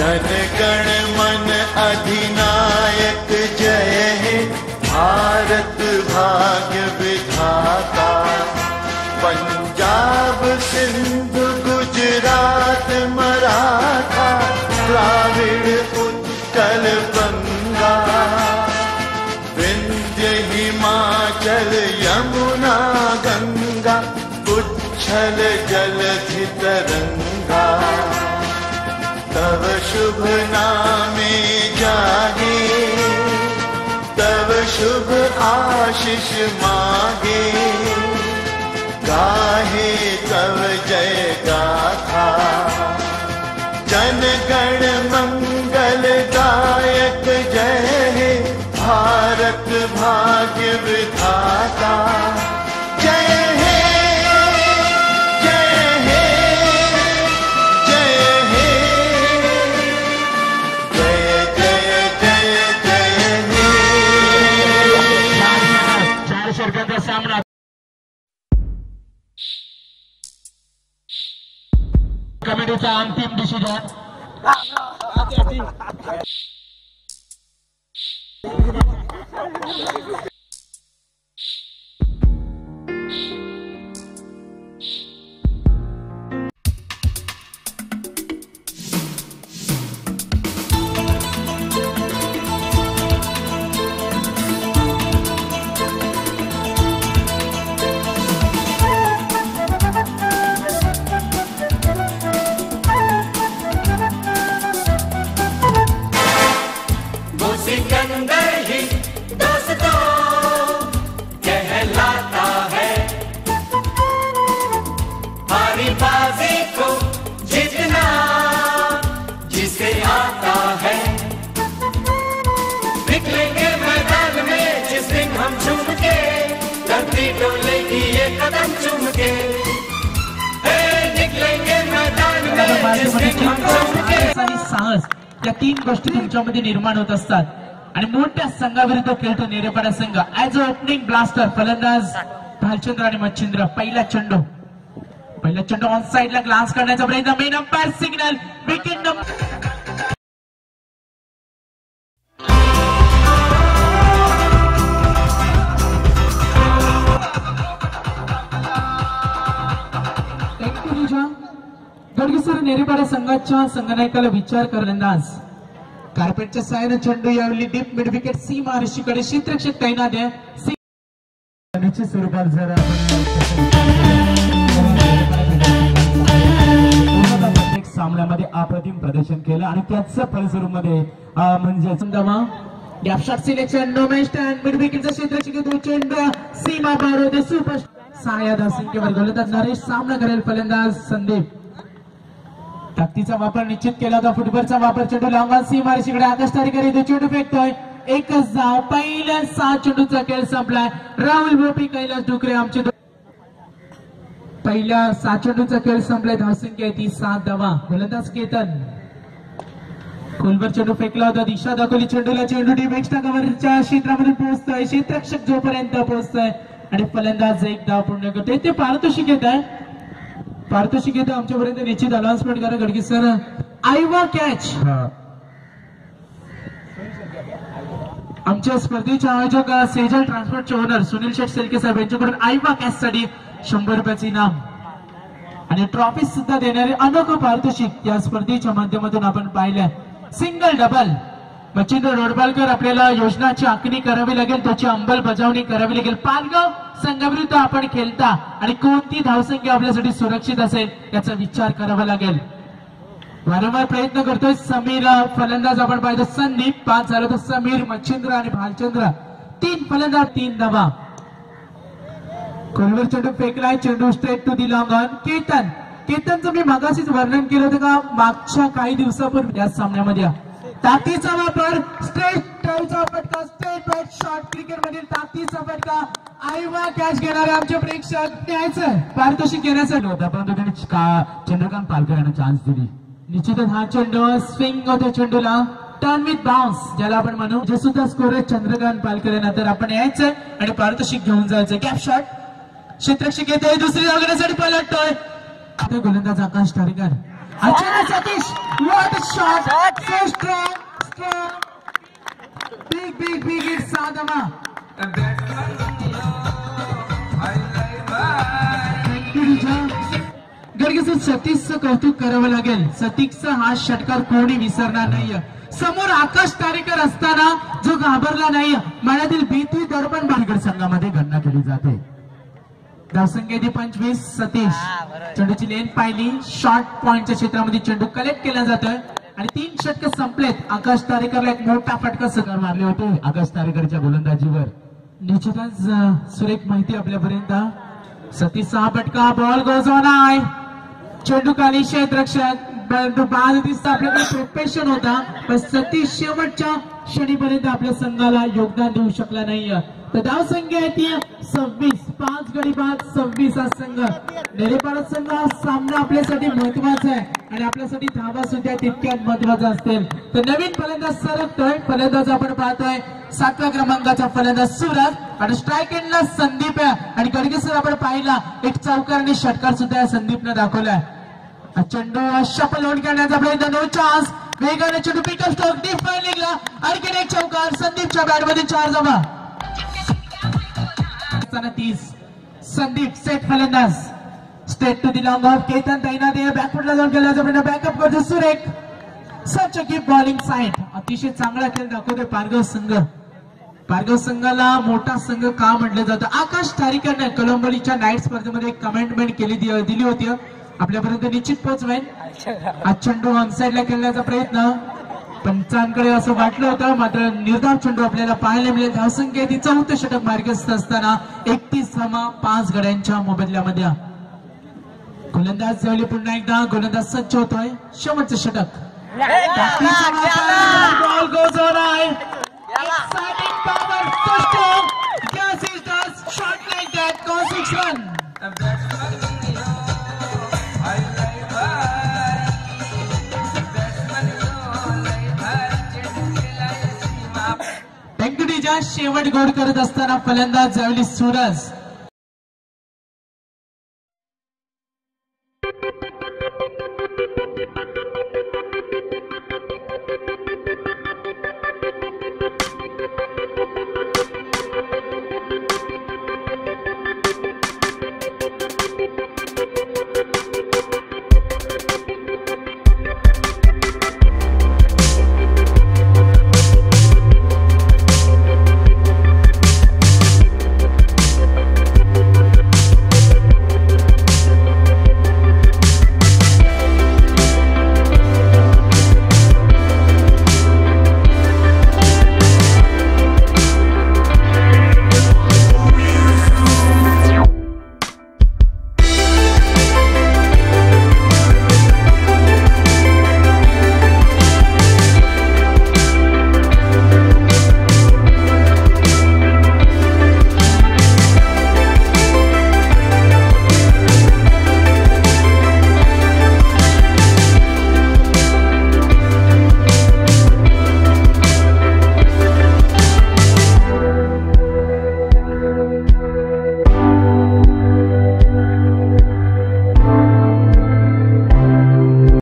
जन गण मन अधिनायक जय हे भारत भाग्य विधाता। पंजाब सिंध गुजरात मराठा द्राविड़ उत्कल बंगा। विंध्य हिमाचल यमुना गंगा उच्छल जलधि तरंगा। तव शुभ नामे जागे तव शुभ आशीष मागे। गाहे तव जय गाथा जन गण मंगल दायक जय हे भारत भाग्य विधाता। जय हे जय हे जय हे जय जय जय जय हे। चार षटकांचा सामना कमिटीचा अंतिम डिसिजन। साहस या तीन गोष्टी तुमच्यामध्ये निर्माण होत असतात आणि मोठ्या संघाविरुद्ध खेळतो नेरेपाडा संघ। ऍज अ ओपनिंग ब्लास्टर फलंदाज भालचंद्र आणि मच्छिंद्र। पहिला चेंडू ऑन साइडला ग्लान्स करण्याचा प्रयत्न। Main umpire signal wicket number. गडगिसर नेरेपाडा संघाच्या संघनायकाला विचार करंदाज कार्पेटच्या साहाय्याने चेंडू यावेळी डीप मिड विकेट सीमा ऋषीकडे क्षेत्ररक्षक तैनात आहे। निश्चित स्वरूपात जर प्रत्येक सामन्यामध्ये अप्रतिम प्रदर्शन केलं आणि त्याच फलस्वरूपामध्ये म्हणजे gap shot selection no match stand mid विकेटचा क्षेत्ररक्षक चेंडू सीमा पार होते। सुपर साया दासिंकेवर गोलंदाज नरेश सामना करेल फलंदाज संदीप। ताकदीचा वापर निश्चित केला होता। फुटबॉलचा वापर चेंडू लांबा सीमा ऋषीकडे आकाश तारेकर इथे चेंडू फेकतोय। एकच धाव। पहिल्या 7 चेंडूचा खेळ संपलाय। राहुल भोपी कैलास डुकरे आमचे पहिल्या 7 चेंडूचा खेळ संपलाय। धावसंख्या आहे ती 7 धावा। गोलंदाज केतन खोलवर चेंडू फेकला होता। दिशा दाखवली चेंडूला। चेंडू डीप एक्स्ट्रा कव्हरच्या क्षेत्रामध्ये पोहोचतोय। क्षेत्ररक्षक जोपर्यंत पोहोचतोय आणि फलंदाज एक धाव पूर्ण करतोय। ते पारितोषिक येत आहे। पारितोषिक येतं आमच्यापर्यंत निश्चित अनाउन्समेंट करा गडगिसर। आयवा कॅच आमच्या स्पर्धेचे आयोजक सेजल ट्रान्सपोर्टचे ओनर सुनील शेठ सेलके साहेब यांच्याकडून आयवा कॅच साठी 100 रुपयाचे इनाम आणि ट्रॉफी सुद्धा देणारे अनोखं पारितोषिक या स्पर्धेच्या माध्यमातून आपण पाहिलं। सिंगल डबल मच्छिंद्र रोडबालकर आपल्याला योजनाची आखणी करावी लागेल, त्याची अंमलबजावणी करावी लागेल। पालगाव संघाविरुद्ध आपण खेळता आणि कोणती धावसंख्या आपल्यासाठी सुरक्षित असेल याचा विचार करावा लागेल। वारंवार प्रयत्न करतोय समीर फलंदाज आपण पाहिजे। संदीप 5 झालं तर समीर मच्छिंद्र आणि भालचंद्र 3 फलंदाज 3 धावा। खोलवर चेंडू फेकलाय। चेंडू straight to the long on. केतनचं मी मागाशीच वर्णन केलं होतं का मागच्या काही दिवसापूर्वी या सामन्यामध्ये ताकदीचा वापर स्ट्रेट ड्राईव्हचा फटका स्ट्रेट राईट शॉट क्रिकेट मधील ताकदीचा फटका आयवा कॅच घेणारे आमचे प्रेक्षक न्यायचं पारितोषिक घेण्यासाठी होता परंतु त्यांनी चंद्रकांत पालकर यांना चान्स दिली। निश्चितच हा चेंडू स्विंग होतो चेंडूला टर्न विथ बाउन्स ज्याला आपण म्हणू जे सुद्धा स्कोर आहे चंद्रकांत पालकर यांना तर आपण यायचं आणि पारितोषिक घेऊन जायचं। गॅप शॉट क्षेत्ररक्षक येतोय दुसरी धाव घेण्यासाठी पलटतोय गोलंदाज आकाश तारेकर. अचानक Satish, what a shot, so strong. Big hit साधमा. गडगेसर सतीशचं कौतुक करावं लागेल. सतीशचा हा षटकार कोणी विसरणार नाही. समोर आकाश तारेकर असताना जो घाबरला नाही, मनातील भीती दडपण बाहेर संघामध्ये गणना केली जाते. धावसंख्या 25. सतीश चेंडूची लेन पाहिली, शॉर्ट पॉइंटच्या क्षेत्रामध्ये चेंडू कलेक्ट केला जातोय आणि 3 षटक संपलेत. आकाश तारेकरला एक मोठा फटका सकार मारले होते आकाश तारेकरच्या गोलंदाजीवर. निश्चितच सुरेख माहिती आपल्यापर्यंत. सतीशचा हा फटका, बॉल गोज ऑन आहे. चेंडू खाली क्षेत्ररक्षक, परंतु बाद दिसता आपल्याकडे प्रोफेशन होता, पण सतीश शेवटच्या क्षणीपर्यंत आपल्या संघाला योगदान देऊ शकला नाही. तर धावसंख्या आहे ती 26. 5 गडी बाद 26 हा संघ. नेरेपाडा संघ हा सामना आपल्यासाठी महत्वाचा आहे आणि आपल्यासाठी धावा सुद्धा तितक्यात महत्वाचा असतील. तर नवीन फलंदाज सरकतोय. फलंदाज आपण पाहतोय 7व्या क्रमांकाचा फलंदाज सूरज आणि स्ट्राईक एंडला संदीप आहे. आणि गडगेसर आपण पाहिला एक चौकार आणि षटकार सुद्धा संदीपनं दाखवलाय. चेंडू शफल होऊन करण्याचा प्रयत्न, नो चान्स. वेगाने चेंडू पिकअप स्ट्रोक डीप फायलिंगला, आणखीन एक चौकार. संदीपच्या बॅटमध्ये 4 जमा. 30. संदीप सेट फलंदाज. Straight to the long off. Ketan तैनात आहे. बॅकफुटला जाऊन केल्याचा प्रयत्न, बॅकअप करतो सुरेख. सच कीप बॉलिंग साईड. अतिशय चांगला खेळ दाखवतोय पारगाव संघ. पारगाव संघाला मोठा संघ का म्हटलं जातं? आकाश तारेकरने कोलंबोलीच्या नाईट स्पर्धेमध्ये एक कमेंटमेंट दिली होती, आपल्यापर्यंत निश्चित पोहोचवेल. आज चेंडू ऑनसाइडला खेळण्याचा प्रयत्न, पंचांकडे असं वाटलं होतं, मात्र निर्धाव चेंडू आपल्याला पाहायला मिळेल. धावसंख्या ती 4थं षटक मार्गस्थ असताना 31 धावा 5 गड्यांच्या मोबदल्यामध्ये. गोलंदाज जवळ पुन्हा एकदा. गोलंदाज सज्ज होतोय. शेवटचं षटक. बॉल गोज ऑन आहे. Exciting power, so strong. Yes, he does. Shot like that, goes 6 run. शेवट गोड करत असताना फलंदाज ज्यावेळी सूरज